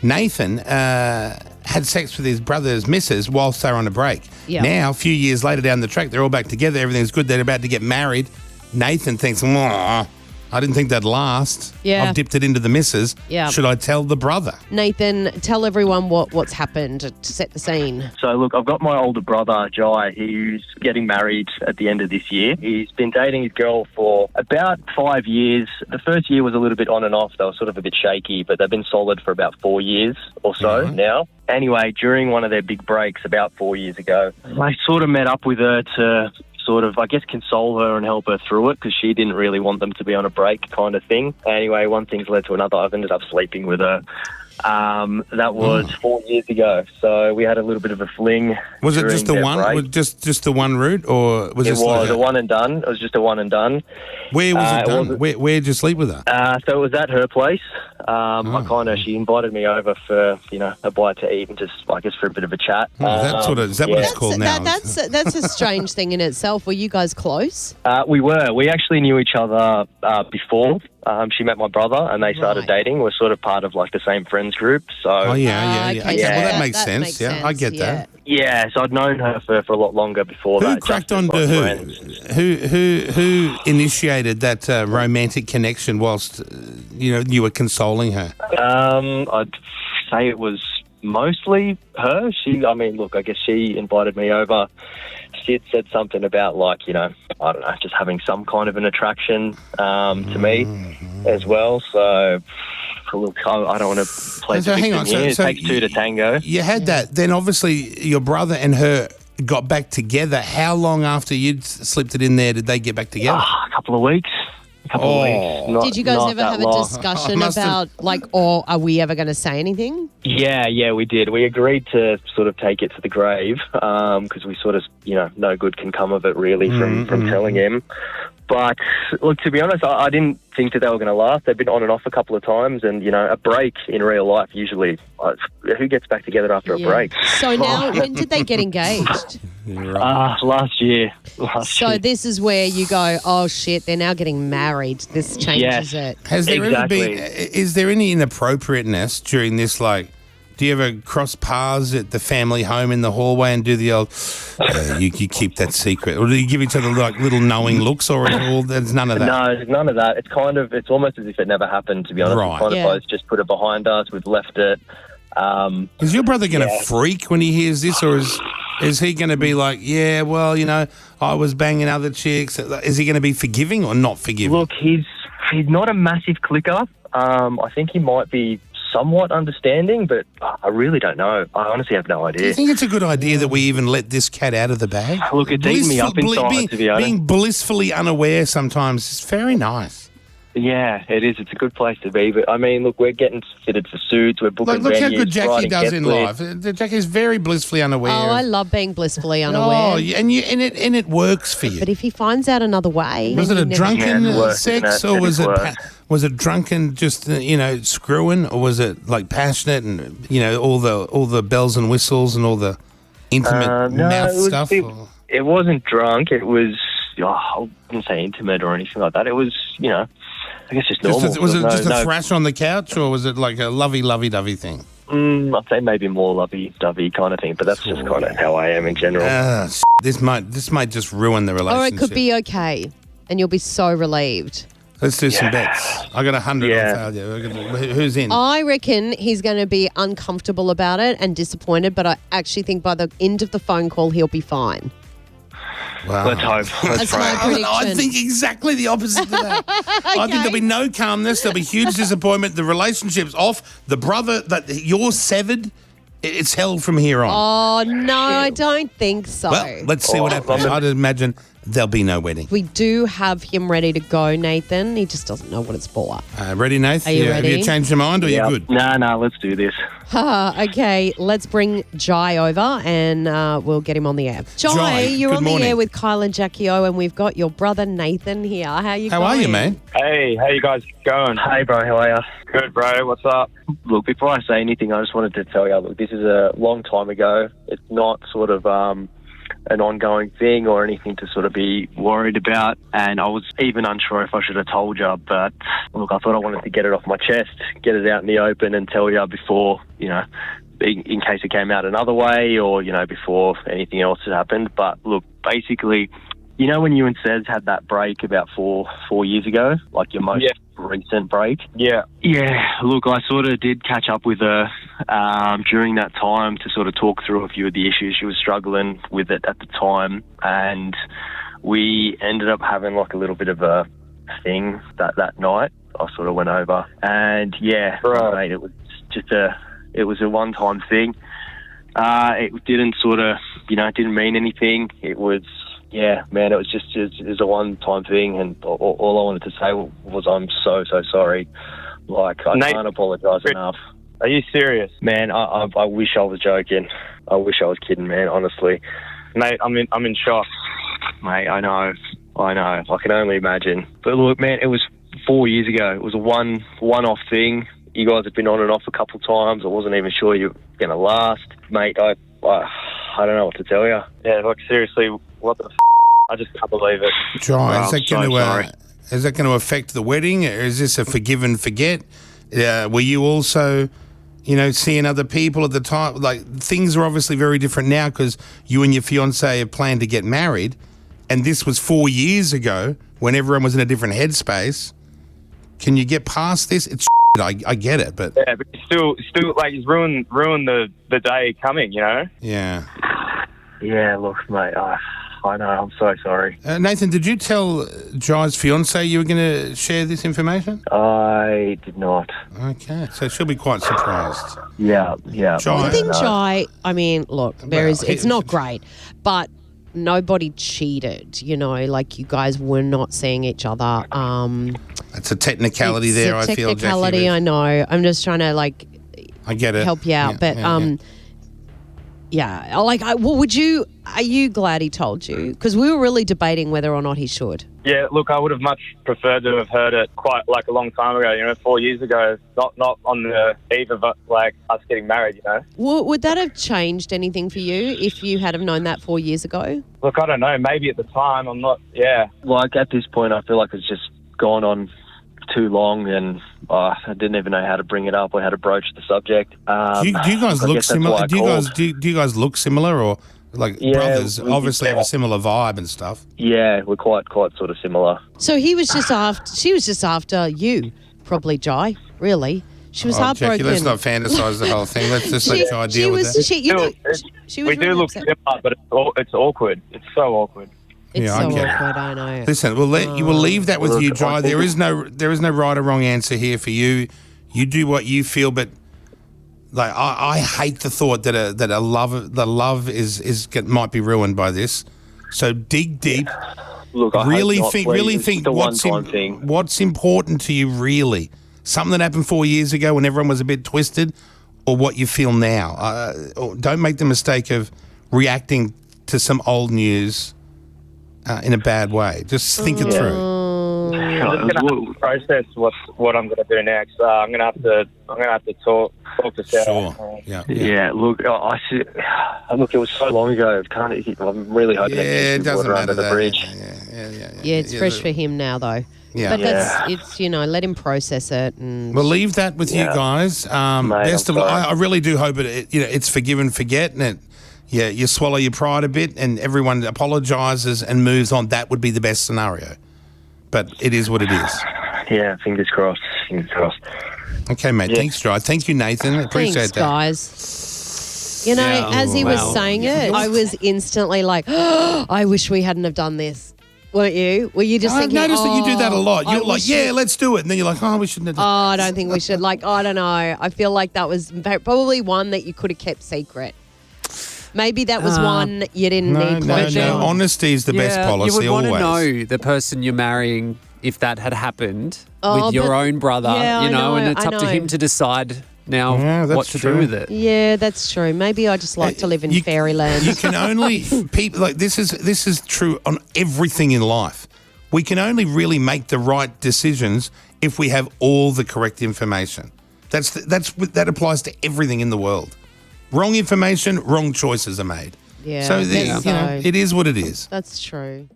Nathan had sex with his brother's missus whilst they were on a break. Yeah. Now, a few years later down the track, they're all back together. Everything's good. They're about to get married. Nathan thinks, I didn't think that'd last. Yeah. I've dipped it into the missus. Yeah. Should I tell the brother? Nathan, tell everyone what's happened to set the scene. So, look, I've got my older brother, Jai. He's getting married at the end of this year. He's been dating his girl for about 5 years. The first year was a little bit on and off. They were sort of a bit shaky, but they've been solid for about 4 years or so now. Anyway, during one of their big breaks about 4 years ago, I sort of met up with her to sort of, I guess, console her and help her through it because she didn't really want them to be on a break kind of thing. Anyway, one thing's led to another. I've ended up sleeping with her. That was 4 years ago. So we had a little bit of a fling. Was it just the one? Was just the one route, or was it was a one and done? It was just a one and done. Where was it done? Where did you sleep with her? So it was at her place. She invited me over for a bite to eat and just, I guess, for a bit of a chat. Is that what it's called now? That's a strange thing in itself. Were you guys close? We were. We actually knew each other before. She met my brother and they started dating. We're sort of part of like the same friends group. So Okay, well, that makes sense. I get that. Yeah, so I'd known her for a lot longer before that. Who cracked on to who? Who initiated that romantic connection whilst you were consoling her? I'd say it was mostly her. I guess she invited me over. She had said something about I don't know, just having some kind of an attraction to me as well. So look, I don't want to play the victim here. It takes two to tango. You had that. Then obviously your brother and her got back together. How long after you'd slipped it in there did they get back together? A couple of weeks. Did you guys ever have a discussion about are we ever going to say anything? Yeah, we did. We agreed to sort of take it to the grave because we sort of, no good can come of it really from telling him. But look, to be honest, I didn't think that they were going to last. They've been on and off a couple of times, and a break in real life usually. Who gets back together after a break? So now, when did they get engaged? Last year. So this is where you go, oh shit, they're now getting married. This changes it. Has there ever been? Is there any inappropriateness during this? Do you ever cross paths at the family home in the hallway and do the old, you keep that secret? Or do you give each other little knowing looks, or there's none of that? No, there's none of that. It's almost as if it never happened, to be honest. Right. We both just put it behind us. We've left it. Is your brother going to freak when he hears this, or is he going to be like, I was banging other chicks? Is he going to be forgiving or not forgiving? Look, he's not a massive clicker. I think he might be somewhat understanding, but I really don't know. I honestly have no idea. Do you think it's a good idea that we even let this cat out of the bag? Look, it's eating me up inside, to be honest. Being blissfully unaware sometimes is very nice. Yeah, it is. It's a good place to be. But, look, we're getting fitted for suits. We're booking venues. Look how good Jackie does in life. Jackie's very blissfully unaware. Oh, I love being blissfully unaware. Oh, and it works for you. But if he finds out another way... Was it a drunken sex, or was it drunken just, screwing, or was it, passionate and, all the bells and whistles and all the intimate mouth stuff? It wasn't drunk. It was, I wouldn't say intimate or anything like that. It was, I guess just normal. Was it just a thrash on the couch, or was it like a lovey-dovey thing? I'd say maybe more lovey-dovey kind of thing, but that's just kind of how I am in general. This might just ruin the relationship. Or it could be okay, and you'll be so relieved. Let's do some bets. I got 100 on failure. Who's in? I reckon he's going to be uncomfortable about it and disappointed, but I actually think by the end of the phone call, he'll be fine. Wow. Let's hope. That's my prediction. I think exactly the opposite to that. I think there'll be no calmness. There'll be huge disappointment. The relationship's off. The brother that you're severed, it's hell from here on. Oh, no, I don't think so. Well, let's see what happens. I'd imagine there'll be no wedding. We do have him ready to go, Nathan. He just doesn't know what it's for. Ready, Nathan? Are you ready? Have you changed your mind, or are you good? No, let's do this. Okay, let's bring Jai over and we'll get him on the air. Jai, you're on the air with Kyle and Jackie O, and we've got your brother Nathan here. How are you are you, man? Hey, how you guys going? Hey, bro, how are you? Good, bro. What's up? Look, before I say anything, I just wanted to tell you, look, this is a long time ago. It's not sort of a an ongoing thing or anything to sort of be worried about. And I was even unsure if I should have told you, but look, I thought I wanted to get it off my chest, get it out in the open and tell you before, you know, in case it came out another way or, you know, before anything else had happened. But look, basically, you know when you and Sez had that break about four years ago, like your most recent break? Yeah. Yeah, look, I sort of did catch up with her during that time to sort of talk through a few of the issues she was struggling with it at the time, and we ended up having like a little bit of a thing that night. I sort of went over, and mate, it was just it was a one-time thing. It didn't sort of, you know, it didn't mean anything. It was, man, it was just it was a one-time thing, and all I wanted to say was I'm so sorry. Like, I can't apologise enough. Are you serious? Man, I wish I was joking. I wish I was kidding, man, honestly. Mate, I'm in shock. Mate, I know. I can only imagine. But look, man, it was 4 years ago. It was a one-off thing. You guys have been on and off a couple of times. I wasn't even sure you were going to last. Mate, I don't know what to tell you. Yeah, like, seriously, what the f***? I just can't believe it. Jai, is that going to affect the wedding? Or is this a forgive and forget? Were you also, you know, seeing other people at the time? Like, things are obviously very different now because you and your fiancé have planned to get married, and this was 4 years ago when everyone was in a different headspace. Can you get past this? It's I get it, but yeah, but still, like, he's ruined the day coming, you know? Yeah. Yeah, look, mate, I know, I'm so sorry. Nathan, did you tell Jai's fiancée you were going to share this information? I did not. Okay, so she'll be quite surprised. Yeah. Jai, I think Jai, I mean, look, it's not great, but nobody cheated, you know, like you guys were not seeing each other. It's a technicality there, I feel, Jackie. Technicality, I know. I'm just trying to, like, I get it. Help you out. Are you glad he told you? Because we were really debating whether or not he should. Yeah, look, I would have much preferred to have heard it quite, like, a long time ago, you know, 4 years ago, not on the eve of, like, us getting married, you know. Would that have changed anything for you if you had have known that 4 years ago? Look, I don't know. Maybe at the time, I'm not, Like, at this point, I feel like it's just gone on too long, and I didn't even know how to bring it up or how to broach the subject. Do you guys look similar? Do you guys look similar, or like brothers? Obviously, have a similar vibe and stuff. Yeah, we're quite sort of similar. So he was just after. She was just after you, probably, Jai. Really, she was heartbroken. Jackie, let's not fantasize the whole thing. Let's just let Jai deal with it. She was we do look similar, but it's awkward. It's so awkward. It's so awkward, I know. Listen, we'll leave that with you, Jai. There is no right or wrong answer here for you. You do what you feel, but like I hate the thought that the love might be ruined by this. So dig deep. Look, I really think what's important to you, really. Something that happened 4 years ago when everyone was a bit twisted, or what you feel now. Don't make the mistake of reacting to some old news in a bad way. Just think it through. I'm just going to process what I'm going to do next. I'm going to have to talk to Sarah. Sure. Yeah. Look, look, it was so long ago. I'm really hoping it doesn't matter. The bridge. Yeah, it's fresh for him now, though. Yeah. But it's, you know, let him process it. And we'll leave that with you guys. Best of all, I really do hope it's forgive and forget, and you swallow your pride a bit, and everyone apologises and moves on. That would be the best scenario. But it is what it is. Yeah, fingers crossed. Okay, mate. Yeah. Thanks, Jai. Thank you, Nathan. Appreciate that. Guys. You know, as he was saying it, I was instantly like, oh, I wish we hadn't have done this. Weren't you? Were you just thinking, I've noticed that you do that a lot. You're like, let's do it. And then you're like, we shouldn't have done I don't think we should. Like, I don't know. I feel like that was probably one that you could have kept secret. Maybe that was one you didn't need closure. No. Honesty is the best policy. You would want always. to know the person you're marrying if that had happened with your own brother, and it's up to him to decide now what to do with it. Yeah, that's true. Maybe I just like to live in fairyland. You can only people like this is true on everything in life. We can only really make the right decisions if we have all the correct information. That applies to everything in the world. Wrong information, wrong choices are made. Yeah. So, it is what it is. That's true.